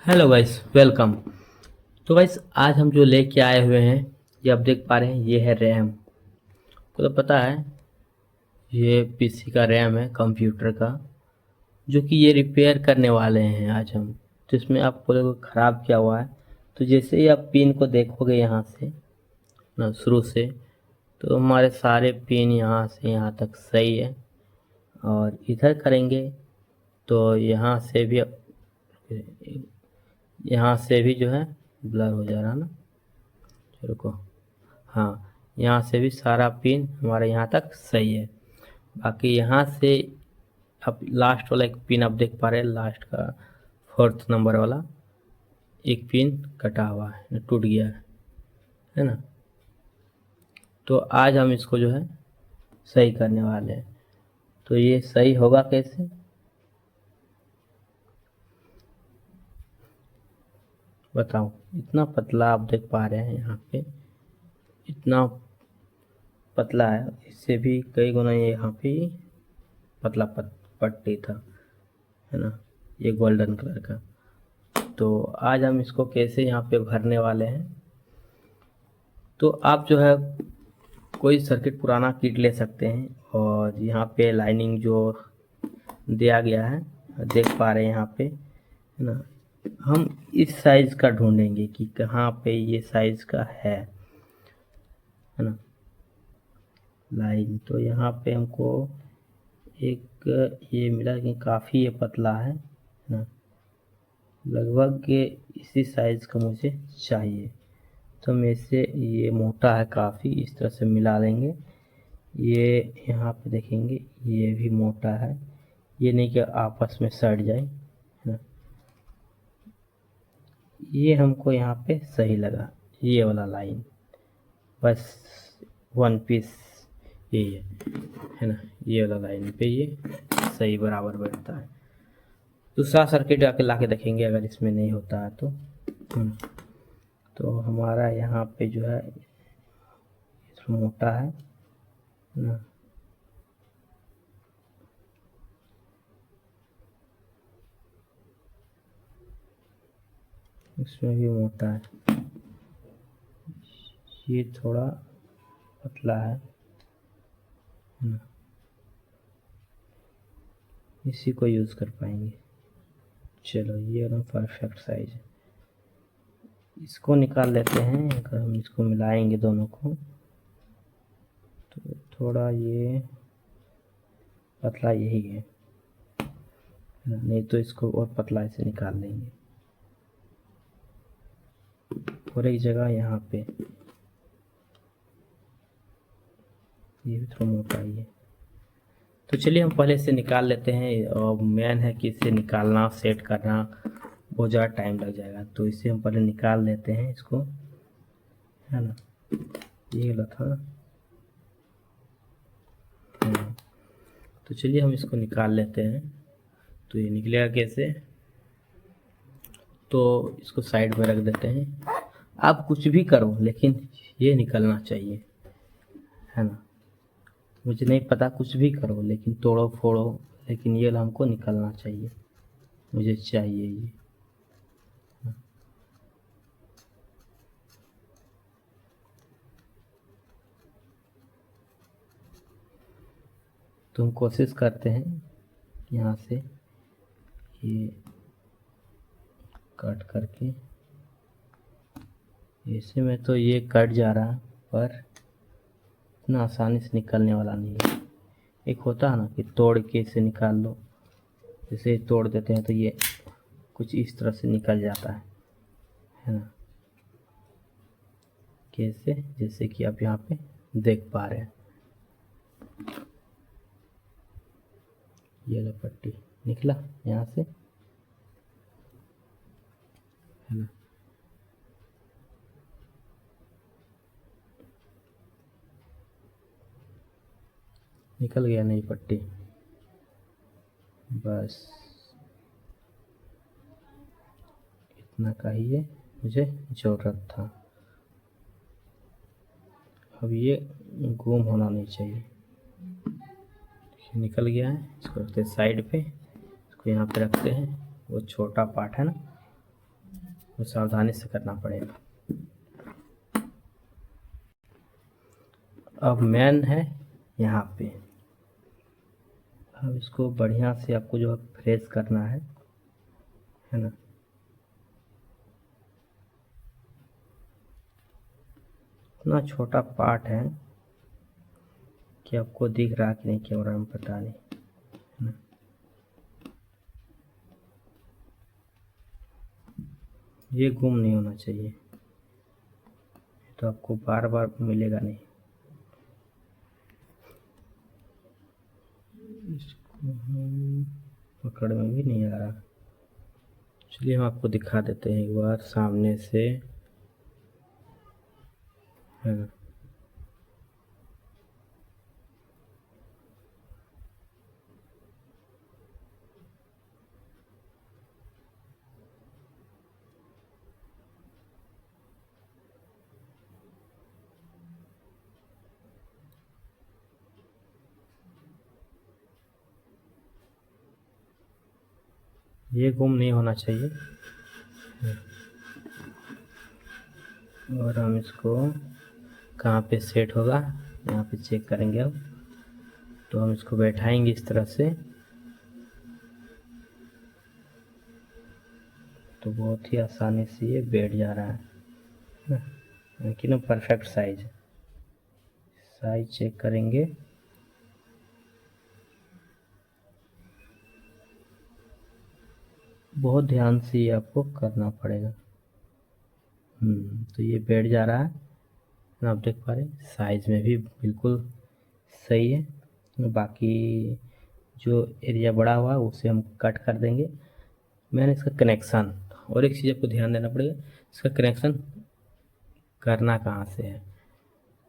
Hello guys, welcome. तो guys, आज हम जो लेके आए हुए हैं, ये आप देख पा रहे हैं, ये है रैम। को तो पता है, ये पीसी का रैम है, कंप्यूटर का, जो कि ये रिपेयर करने वाले हैं आज हम। तो इसमें आपको देखो ख़राब क्या हुआ है। तो जैसे ही आप पिन को देखोगे यहाँ से ना, शुरू से, तो हमारे सारे पिन यहाँ से यहाँ तक सही है। और इधर करेंगे तो यहाँ से भी जो है ब्लर हो जा रहा है ना। रुको, हाँ, यहाँ से भी सारा पिन हमारे यहाँ तक सही है। बाकी यहाँ से अब लास्ट वाला एक पिन आप देख पा रहे हैं, लास्ट का 4th नंबर वाला एक पिन कटा हुआ है, टूट गया है ना। तो आज हम इसको जो है सही करने वाले हैं। तो ये सही होगा कैसे, बताओ। इतना पतला आप देख पा रहे हैं यहाँ पे, इतना पतला है, इससे भी कई गुना ये यहाँ पे पतला पट्टी था, है ना, ये गोल्डन कलर का। तो आज हम इसको कैसे यहाँ पे भरने वाले हैं। तो आप जो है कोई सर्किट पुराना किट ले सकते हैं, और यहाँ पे लाइनिंग जो दिया गया है देख पा रहे हैं यहाँ पे, है ना। हम इस साइज़ का ढूंढेंगे कि कहाँ पे ये साइज़ का है ना लाइन। तो यहाँ पे हमको एक ये मिला, लेकिन काफ़ी ये पतला है ना, लगभग इसी साइज़ का मुझे चाहिए। तो हम इसे, ये मोटा है काफ़ी, इस तरह से मिला लेंगे। ये यहाँ पे देखेंगे, ये भी मोटा है, ये नहीं कि आपस में सट जाए, है ना। ये हमको यहाँ पे सही लगा, ये वाला लाइन, बस वन पीस ये है ना, ये वाला लाइन पे ये सही बराबर बैठता है। दूसरा सर्किट आके ला के देखेंगे, अगर इसमें नहीं होता है तो तो हमारा यहाँ पे जो है थोड़ा मोटा है ना, इसमें भी मोटा है, ये थोड़ा पतला है ना, इसी को यूज़ कर पाएंगे। चलो, ये एकदम परफेक्ट साइज है, इसको निकाल लेते हैं। अगर हम इसको मिलाएंगे दोनों को, तो थोड़ा ये पतला यही है, नहीं तो इसको और पतला ऐसे निकाल लेंगे। और एक जगह यहाँ पे ये भी थोड़ा मोटा ही है। तो चलिए हम पहले से निकाल लेते हैं, और मेन है कि इसे निकालना, सेट करना बहुत ज़्यादा टाइम लग जाएगा। तो इसे हम पहले निकाल लेते हैं इसको, है ना। ये गलत था, तो चलिए हम इसको निकाल लेते हैं। तो ये निकलेगा कैसे, तो इसको साइड में रख देते हैं। आप कुछ भी करो, लेकिन ये निकलना चाहिए, है ना। मुझे नहीं पता, कुछ भी करो, लेकिन तोड़ो फोड़ो, लेकिन ये हमको निकलना चाहिए, मुझे चाहिए ये। तो हम कोशिश करते हैं यहाँ से ये कट करके, ऐसे में तो ये कट जा रहा है, पर इतना आसानी से निकलने वाला नहीं है। एक होता है ना कि तोड़ के इसे निकाल लो, जैसे तोड़ देते हैं तो ये कुछ इस तरह से निकल जाता है ना। कैसे, जैसे कि आप यहाँ पे देख पा रहे हैं, ये लो पट्टी निकला यहाँ से, है ना। निकल गया नहीं पट्टी, बस इतना का ही ये मुझे ज़रूरत था। अब ये गुम होना नहीं चाहिए, निकल गया है। इसको रखते हैं साइड पे, इसको यहाँ पे रखते हैं। वो छोटा पार्ट है ना, आपको सावधानी से करना पड़ेगा। अब मैन है यहाँ पे, अब इसको बढ़िया से आपको जो है फ्रेश करना है ना। इतना छोटा पार्ट है कि आपको दिख रहा कि नहीं कैमरा में पता नहीं, है ना। ये गुम नहीं होना चाहिए, तो आपको बार बार मिलेगा नहीं। इसको हम पकड़ में भी नहीं आ रहा। चलिए हम आपको दिखा देते हैं एक बार सामने से, है ना। ये गुम नहीं होना चाहिए। और हम इसको कहाँ पे सेट होगा यहाँ पे चेक करेंगे। अब तो हम इसको बैठाएंगे इस तरह से, तो बहुत ही आसानी से ये बैठ जा रहा है ना, कि ना परफेक्ट साइज चेक करेंगे। बहुत ध्यान से ये आपको करना पड़ेगा। तो ये बैठ जा रहा है, आप देख पा रहे हैं साइज में भी बिल्कुल सही है। बाकी जो एरिया बड़ा हुआ है उसे हम कट कर देंगे। मैंने इसका कनेक्शन, और एक चीज़ आपको ध्यान देना पड़ेगा, इसका कनेक्शन करना कहाँ से है।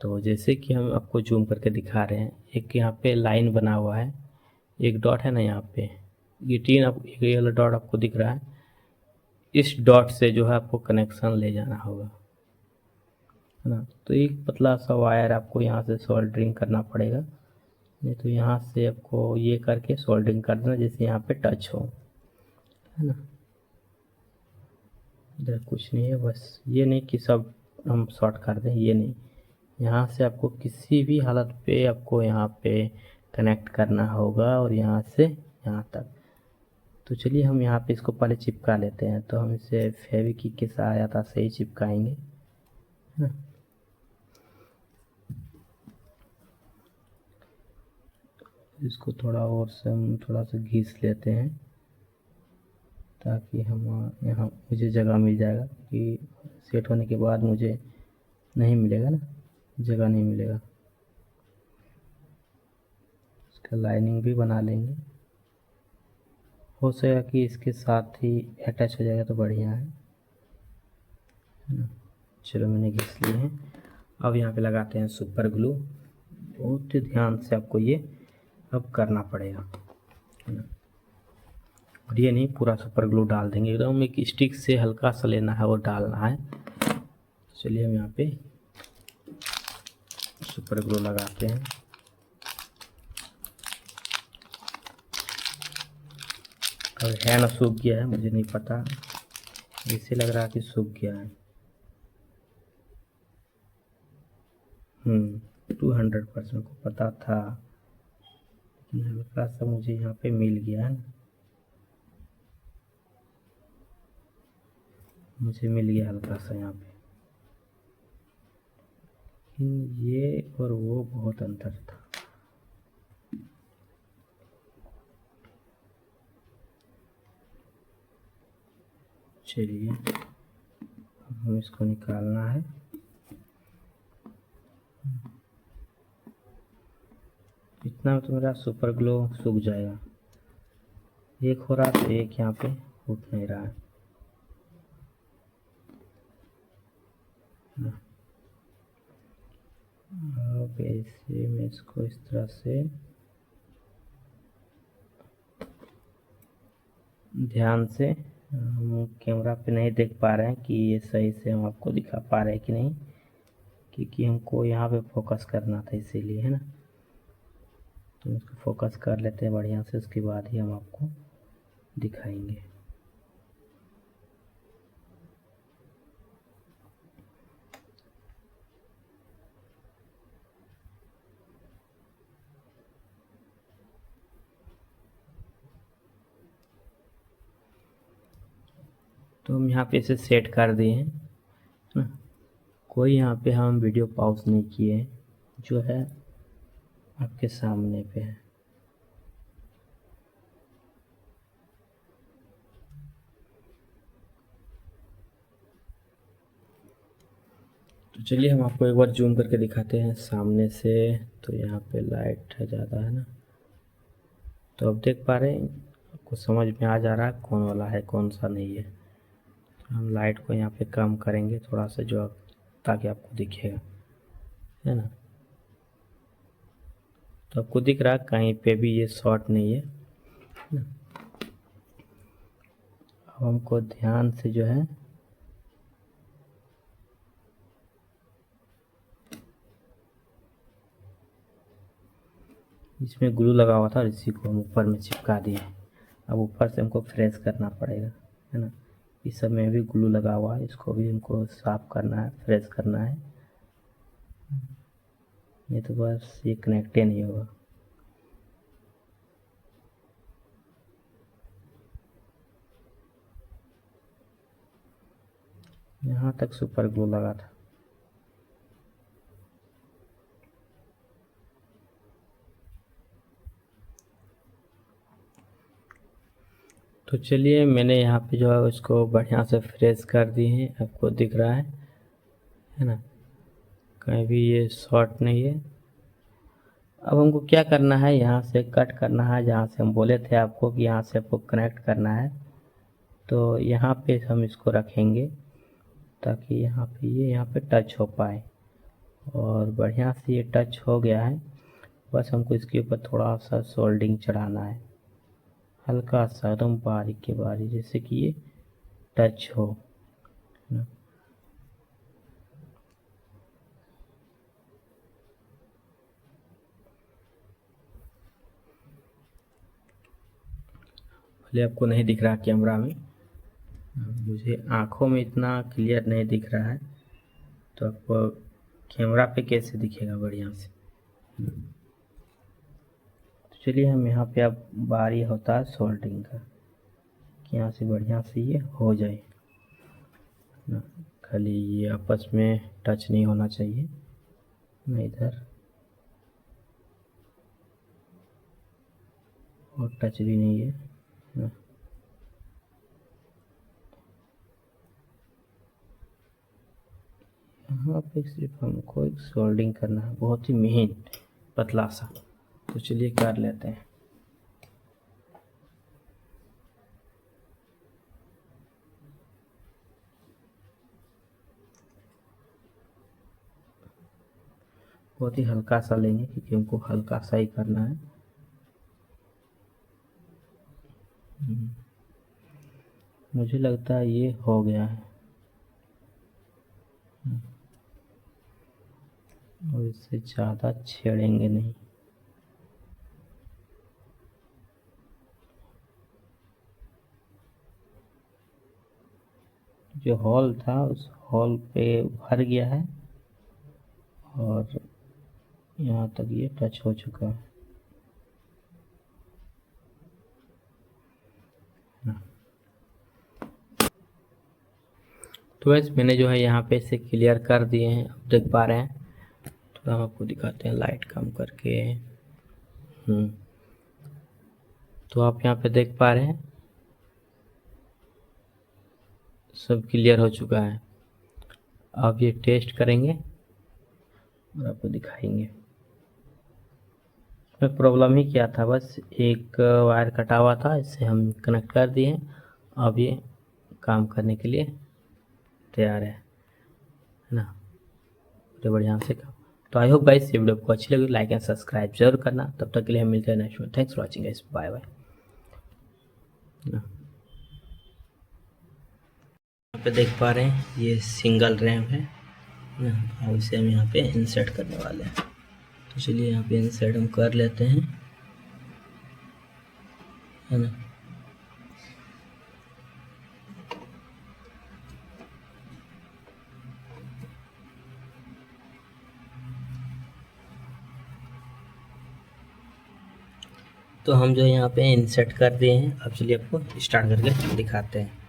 तो जैसे कि हम आपको जूम करके दिखा रहे हैं, एक यहाँ पे लाइन बना हुआ है, एक डॉट है ना यहाँ पे, ये तीन ये वाला डॉट आपको दिख रहा है, इस डॉट से जो है आपको कनेक्शन ले जाना होगा, है ना। तो एक पतला सा वायर आपको यहाँ से सोल्डरिंग करना पड़ेगा, नहीं तो यहाँ से आपको ये करके सोल्डरिंग कर देना जैसे यहाँ पे टच हो, है ना। इधर कुछ नहीं है, बस ये नहीं कि सब हम शॉर्ट कर दें, ये नहीं, यहाँ से आपको किसी भी हालत पे आपको यहाँ पे कनेक्ट करना होगा और यहाँ से यहाँ तक। तो चलिए हम यहाँ पे इसको पहले चिपका लेते हैं। तो हम इसे फेविक्विक के सहायता से ही चिपकाएंगे, है ना। इसको थोड़ा और से हम थोड़ा सा घिस लेते हैं ताकि हम यहाँ मुझे जगह मिल जाएगा, कि सेट होने के बाद मुझे नहीं मिलेगा ना, जगह नहीं मिलेगा। इसका लाइनिंग भी बना लेंगे, हो सकेगा कि इसके साथ ही अटैच हो जाएगा तो बढ़िया है ना। चलो मैंने घिस लिए हैं। अब यहाँ पे लगाते हैं सुपर ग्लू। बहुत ही ध्यान से आपको ये अब करना पड़ेगा, है ना। और ये नहीं पूरा सुपर ग्लू डाल देंगे, एकदम एक स्टिक से हल्का सा लेना है और डालना है। चलिए हम यहाँ पे सुपर ग्लू लगाते हैं। और है ना, सूख गया है, मुझे नहीं पता, ऐसे लग रहा है कि सूख गया है। 200% को पता था, लेकिन हल्का सा मुझे यहाँ पे मिल गया है ना, मुझे मिल गया हल्का सा यहाँ पे। लेकिन ये और वो बहुत अंतर था। चलिए हम इसको निकालना है। इतना में तो मेरा सुपर ग्लू सूख जाएगा। एक हो रहा तो एक यहाँ पे उठ नहीं रहा है। अब ऐसे मैं इसको इस तरह से ध्यान से, हम कैमरा पे नहीं देख पा रहे हैं कि ये सही से हम आपको दिखा पा रहे हैं कि नहीं, क्योंकि हमको यहाँ पे फोकस करना था इसीलिए, है ना। तो इसको फोकस कर लेते हैं बढ़िया से, उसके बाद ही हम आपको दिखाएंगे। तो हम यहाँ पे इसे सेट कर दिए हैं ना। कोई यहाँ पे हम वीडियो पॉज नहीं किए हैं, जो है आपके सामने पे है। तो चलिए हम आपको एक बार जूम करके दिखाते हैं सामने से। तो यहाँ पे लाइट है ज़्यादा है ना, तो अब देख पा रहे हैं, आपको समझ में आ जा रहा है कौन वाला है कौन सा नहीं है। तो हम लाइट को यहाँ पे कम करेंगे थोड़ा सा, जो ताकि आपको दिखेगा, है ना। तो आपको दिख रहा है कहीं पे भी ये शॉर्ट नहीं है ना। अब हमको ध्यान से जो है इसमें ग्लू लगा हुआ था और इसी को हम ऊपर में चिपका दिए। अब ऊपर से हमको फ्रेश करना पड़ेगा, है ना। इस सब में भी ग्लू लगा हुआ है, इसको भी हमको साफ करना है, फ्रेश करना है, नहीं तो बस ये कनेक्ट ही नहीं होगा। यहाँ तक सुपर ग्लू लगा था। तो चलिए मैंने यहाँ पे जो है उसको बढ़िया से फ्रेश कर दी है, आपको दिख रहा है ना, कहीं भी ये शॉर्ट नहीं है। अब हमको क्या करना है, यहाँ से कट करना है, जहाँ से हम बोले थे आपको कि यहाँ से आपको कनेक्ट करना है। तो यहाँ पे हम इसको रखेंगे ताकि यहाँ पे टच हो पाए, और बढ़िया से ये टच हो गया है। बस हमको इसके ऊपर थोड़ा सा सोल्डिंग चढ़ाना है, हल्का सा, एकदम बारीक के बारीक, जैसे कि ये टच हो ना। भले आपको नहीं दिख रहा कैमरा में, मुझे आँखों में इतना क्लियर नहीं दिख रहा है, तो आपको कैमरा पे कैसे दिखेगा बढ़िया से। तो चलिए हम यहाँ पे, अब बारी होता है सोल्डरिंग का, कि यहाँ से बढ़िया से ये हो जाए ना। खाली ये आपस में टच नहीं होना चाहिए ना, इधर और टच भी नहीं है ना। यहाँ पे सिर्फ हमको एक सोल्डिंग करना है, बहुत ही महीन पतला सा। तो चलिए कर लेते हैं। बहुत ही हल्का सा लेंगे, क्योंकि हमको हल्का सा ही करना है। मुझे लगता है ये हो गया है, और इससे ज़्यादा छेड़ेंगे नहीं। जो हॉल था उस हॉल पे भर गया है, और यहाँ तक ये टच हो चुका है ना। तो वैसे मैंने जो है यहाँ पे इसे क्लियर कर दिए हैं, अब देख पा रहे हैं। थोड़ा हम आपको दिखाते हैं लाइट कम करके। तो आप यहाँ पे देख पा रहे हैं सब क्लियर हो चुका है। अब ये टेस्ट करेंगे और आपको दिखाएंगे। इसमें प्रॉब्लम ही क्या था, बस एक वायर कटा हुआ था, इससे हम कनेक्ट कर दिए। अब ये काम करने के लिए तैयार है ना, बड़े बढ़िया से काम। तो आई होप गाइस ये वीडियो आपको अच्छी लगी, लाइक एंड सब्सक्राइब जरूर करना। तब तक के लिए हम मिलते हैं नेक्स्ट में। Thanks for watching guys, bye bye. यहाँ पे देख पा रहे हैं ये सिंगल रैम है ना, और इसे हम यहाँ पे इंसर्ट करने वाले हैं। तो चलिए यहाँ पे इंसर्ट हम कर लेते हैं, है ना। तो हम जो यहाँ पे इंसर्ट कर दिए हैं, अब चलिए आपको स्टार्ट करके दिखाते हैं।